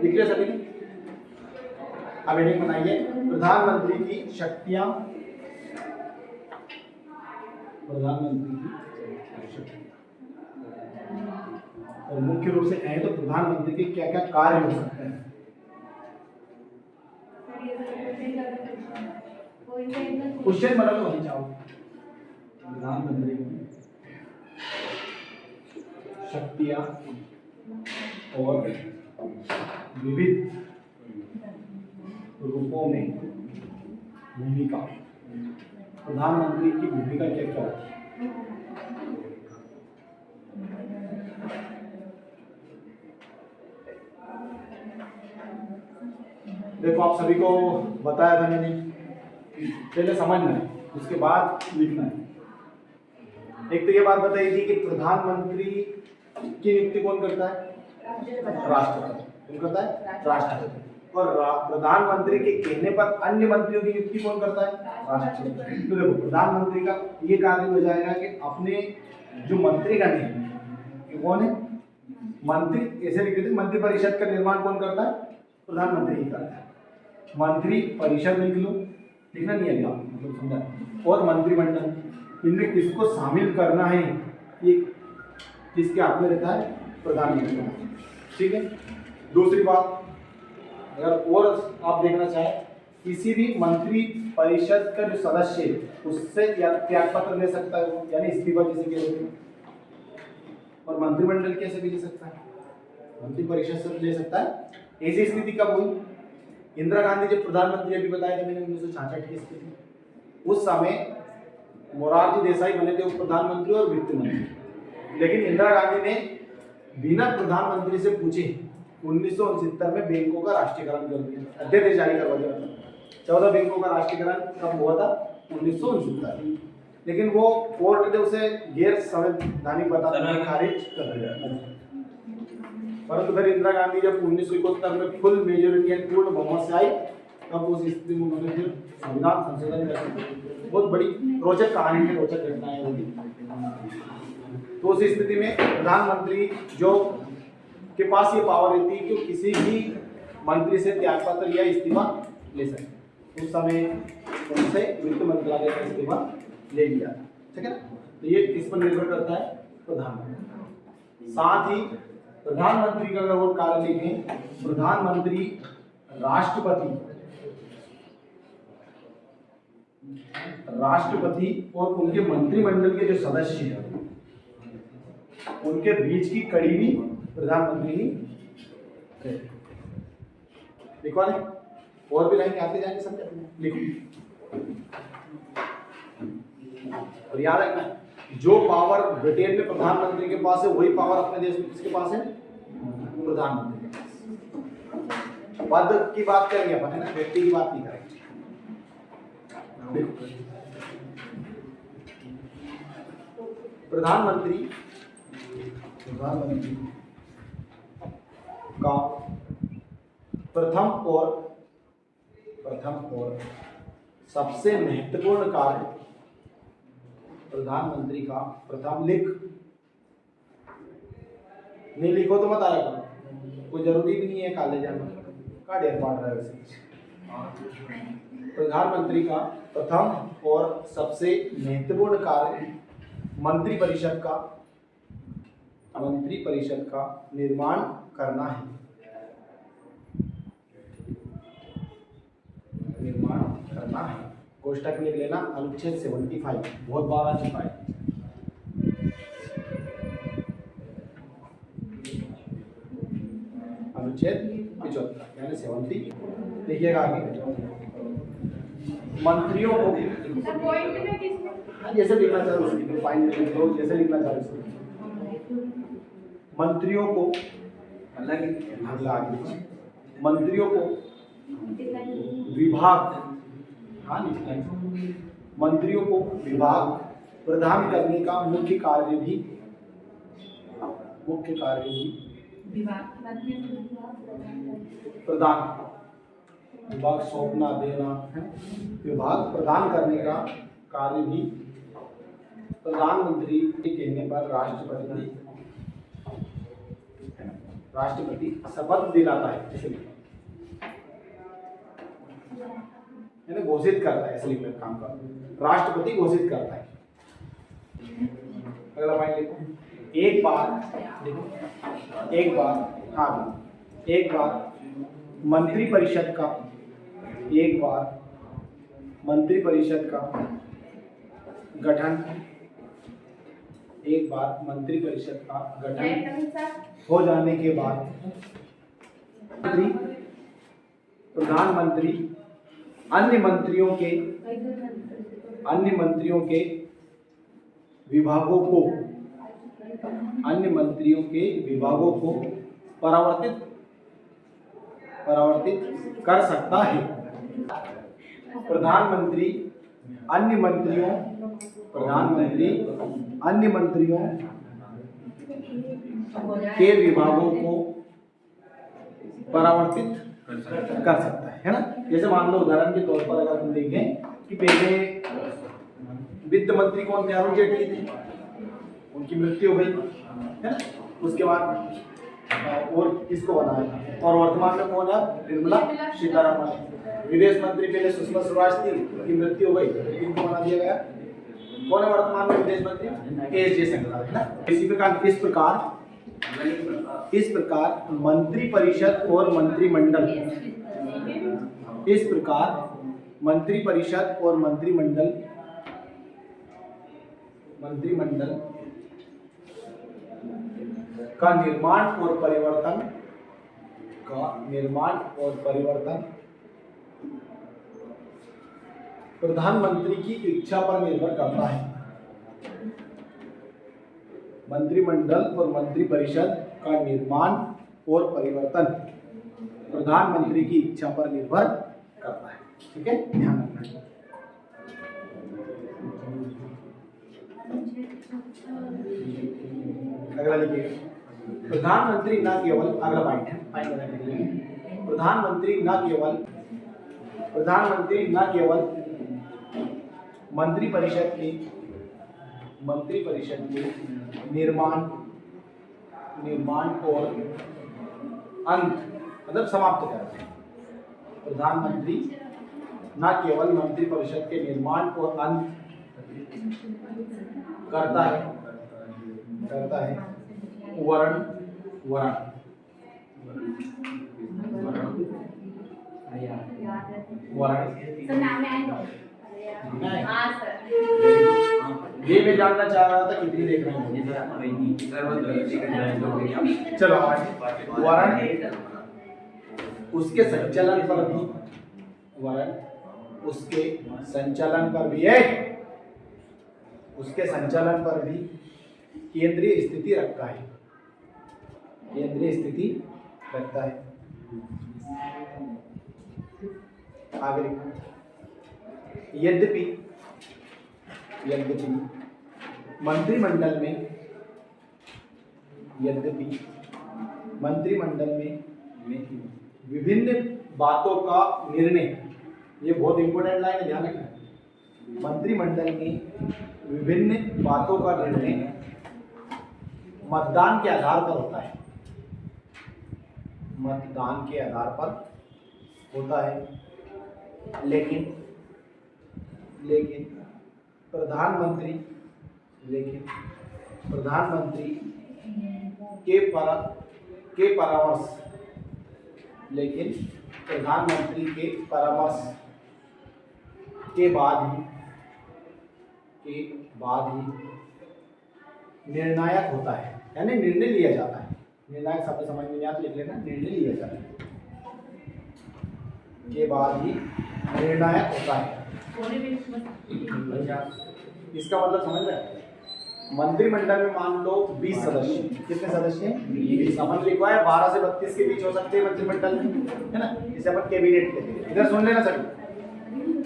लिख लिया सभी ने? अब हेडिंग बनाइए प्रधानमंत्री की शक्तियां। प्रधानमंत्री की शक्तियां और मुख्य रूप से कहें तो प्रधानमंत्री के क्या क्या कार्य हो सकते हैं। क्वेश्चन बना लो चाहो। प्रधानमंत्री की शक्तियां और विविध रूपों में भूमिका। प्रधानमंत्री की भूमिका क्या क्या है? देखो आप सभी को बताया था मैंने, पहले समझना है उसके बाद लिखना है। एक तो ये बात बताई थी कि प्रधानमंत्री की नियुक्ति कौन करता है? राष्ट्रपति। कौन करता है? राष्ट्रपति। और प्रधानमंत्री के कहने पर अन्य मंत्रियों की नियुक्ति कौन करता है? राष्ट्रपति। तो देखो प्रधानमंत्री का ये कार्य हो जाएगा कि अपने जो मंत्रीगण है कौन है? मंत्री। ऐसे लिख देते मंत्रि परिषद का निर्माण कौन करता है? प्रधानमंत्री ही करता है। मंत्री परिषद लिख लो, लिखना नहीं है मतलब समझा। और मंत्रिमंडल, इनमें किसको शामिल करना है ये किसके हाथ में रहता है? प्रधानमंत्री। ठीक है। दूसरी बात, अगर और आप देखना चाहें, किसी भी मंत्री परिषद का जो सदस्य है उससे या त्याग पत्र ले सकता है वो, यानी इस्तीफा जिसे कहते हैं। और मंत्रिमंडल कैसे भी ले सकता है? मंत्री परिषद से ले सकता है। ऐसी स्थिति कब हुई? इंदिरा गांधी जब प्रधानमंत्री, अभी बताया था मैंने 1966 की स्थिति, उस समय मोरारजी देसाई बने थे उप प्रधानमंत्री और वित्त मंत्री। लेकिन इंदिरा गांधी ने बिना प्रधानमंत्री से पूछे 1969 में बैंकों का राष्ट्रीयकरण कर दिया, अध्यादेश जारी करवा दिया। 14 बैंकों का राष्ट्रीयकरण कब हुआ था? 1969। लेकिन वो कोर्ट ने उसे गैर संवैधानिक बताकर खारिज कर दिया। परंतु फिर इंदिरा गांधी जब 1971 में फुल मेजोरिटी एंड पूर्ण बहुमत से आई, तब उस स्थिति में उन्होंने फिर संविधान संशोधन कर। बहुत बड़ी रोचक कहानी है, रोचक घटनाएं होगी। तो उस स्थिति में प्रधानमंत्री जो के पास ये पावर रहती है कि किसी भी मंत्री से त्यागपत्र या इस्तीफा ले सकते। उस समय उनसे वित्त मंत्रालय का इस्तीफा ले लिया। ठीक है। तो ये किस पर निर्भर करता है? प्रधानमंत्री। साथ ही प्रधानमंत्री का अगर वो कार्य लिखें, प्रधानमंत्री राष्ट्रपति और उनके मंत्रिमंडल के जो सदस्य हैं उनके बीच की कड़ी भी प्रधानमंत्री ही लिखवा दें। और भी लाइन आते जाएंगे समझ लिखो। और याद रखना, जो पावर ब्रिटेन में प्रधानमंत्री के पास है वही पावर अपने देश में किसके पास है? प्रधानमंत्री के पास। पद की बात करेंगे अपन, है ना, व्यक्ति की बात नहीं करेंगे। प्रधानमंत्री का प्रथम और सबसे महत्वपूर्ण कार्य, प्रधानमंत्री का प्रथम, नहीं लिखो तो मत आया करो, कोई जरूरी भी नहीं है कॉलेज जाना का डेर पाट रहा है वैसे। प्रधानमंत्री का प्रथम और सबसे महत्वपूर्ण कार्य मंत्री परिषद का निर्माण करना है। कोष्टक में लेना अनुच्छेद 75, बहुत बार आ चुका है। अनुच्छेद 75 यानी 70। देखिएगा आगे, मंत्रियों को जैसे लिखना चाहे जैसे लिखना चाहे मंत्रियों को विभाग प्रदान करने का मुख्य कार्य भी प्रदान, विभाग सौंपना देना है, विभाग प्रदान करने का कार्य भी प्रधानमंत्री के कहने पर राष्ट्रपति शपथ दिलाता है, इसलिए यानी घोषित करता है, इसलिए मैं काम कर, राष्ट्रपति घोषित करता है। अगला पॉइंट लिखो, एक बार मंत्रिपरिषद का गठन हो जाने के बाद प्रधानमंत्री अन्य मंत्रियों के विभागों को परावर्तित कर सकता है। प्रधानमंत्री अन्य मंत्रियों के विभागों को परावर्तित कर सकता है ना। जैसे मान लो उदाहरण के तौर पर अगर हम देखें कि पहले वित्त मंत्री कौन थे, अरुण जेटली थे, उनकी मृत्यु हो गई है ना। उसके बाद और किसको बनाया, और वर्तमान में कौन है, निर्मला सीतारमण। विदेश मंत्री पहले सुषमा स्वराज थी, उनकी मृत्यु हो गई, इनको बना दिया गया। कौन है वर्तमान में विदेश मंत्री, एस जयशंकर है ना। इसी प्रकार इस प्रकार मंत्रिपरिषद और मंत्रिमंडल का निर्माण और परिवर्तन प्रधानमंत्री की इच्छा पर निर्भर करता है। मंत्रिमंडल और मंत्रिपरिषद का निर्माण और परिवर्तन प्रधानमंत्री की इच्छा पर निर्भर करता है। ठीक है, ध्यान रखना। अगला लिखिए, प्रधानमंत्री न केवल, अगला पॉइंट है, प्रधानमंत्री न केवल मंत्रिपरिषद के निर्माण और अंत मतलब समाप्त करते हैं। प्रधानमंत्री न केवल मंत्रिपरिषद के निर्माण और अंत करता है वर्ण ये मैं जानना चाह रहा था कितनी देख रहे हैं। चलो वर्ण उसके संचालन पर भी केंद्रीय स्थिति रखता है। आगे यद्यपि मंत्रिमंडल में विभिन्न बातों का निर्णय, ये बहुत इंपॉर्टेंट लाइन है, ध्यान रखना। मंत्रिमंडल में विभिन्न बातों का निर्णय मतदान के आधार पर होता है। लेकिन प्रधानमंत्री के परामर्श के बाद ही निर्णायक होता है, यानी निर्णय लिया जाता है। निर्णायक शब्द समझ में नहीं आता, लिख लेना, निर्णय लिया जाता है के बाद ही निर्णायक होता है। इसका मतलब समझ रहे हैं? मंत्रिमंडल में मान लो 20 सदस्य, कितने सदस्य हैं? 20। समझ लिखवा है 12 से 32 के बीच हो सकते हैं मंत्रिमंडल में, है ना। इसे अपन कैबिनेट कहते हैं। इधर सुन लेना सभी।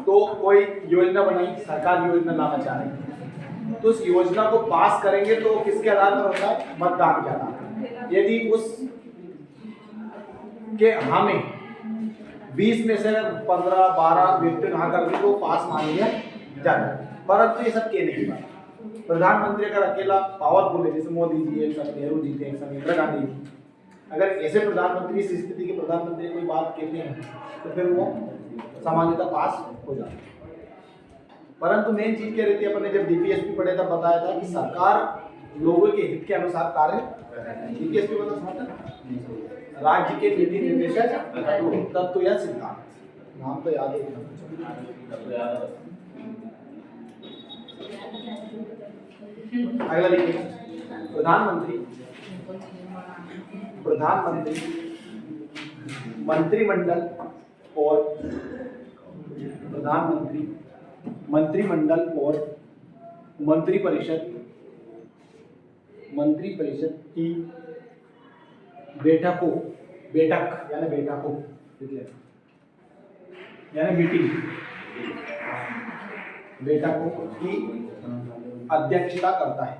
तो कोई योजना बनाई, सरकार योजना लाना चाह रही है, तो उस योजना को पास करेंगे तो किसके आधार पर होता है? मतदान के आधार पर। यदि उस के हमें 20 में से 15-12 व्यक्ति हाँ कर दी तो पास मान लिया जाता है। परंतु ये सब कहने की बात, प्रधानमंत्री अगर अकेला पावरफुल है, जैसे मोदी जी, एक समय नेहरू जी थे, एक समय इंदिरा गांधी जी, अगर ऐसे प्रधानमंत्री इस स्थिति के प्रधानमंत्री कोई बात कहते हैं तो फिर वो सामान्यतः पास हो जाता है। परंतु मेन चीज क्या रहती है, अपन ने जब डीपीएसपी पढ़े तब बताया था कि सरकार लोगों के हित के अनुसार कार्य, डीपीएसपी मतलब समझते, राज्य के नीति निर्देशक तत्व या सिद्धांत, नाम तो याद है। अगला देखिए, प्रधानमंत्री मंत्रिमंडल और प्रधानमंत्री मंत्रिमंडल और मंत्रिपरिषद की बैठक यानी मीटिंग, बैठकों की अध्यक्षता करता है,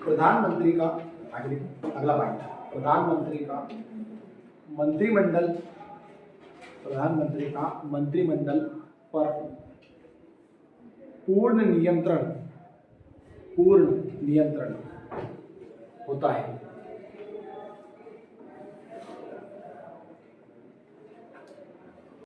प्रधानमंत्री का अगला पॉइंट, प्रधानमंत्री का मंत्रिमंडल पर पूर्ण नियंत्रण होता है।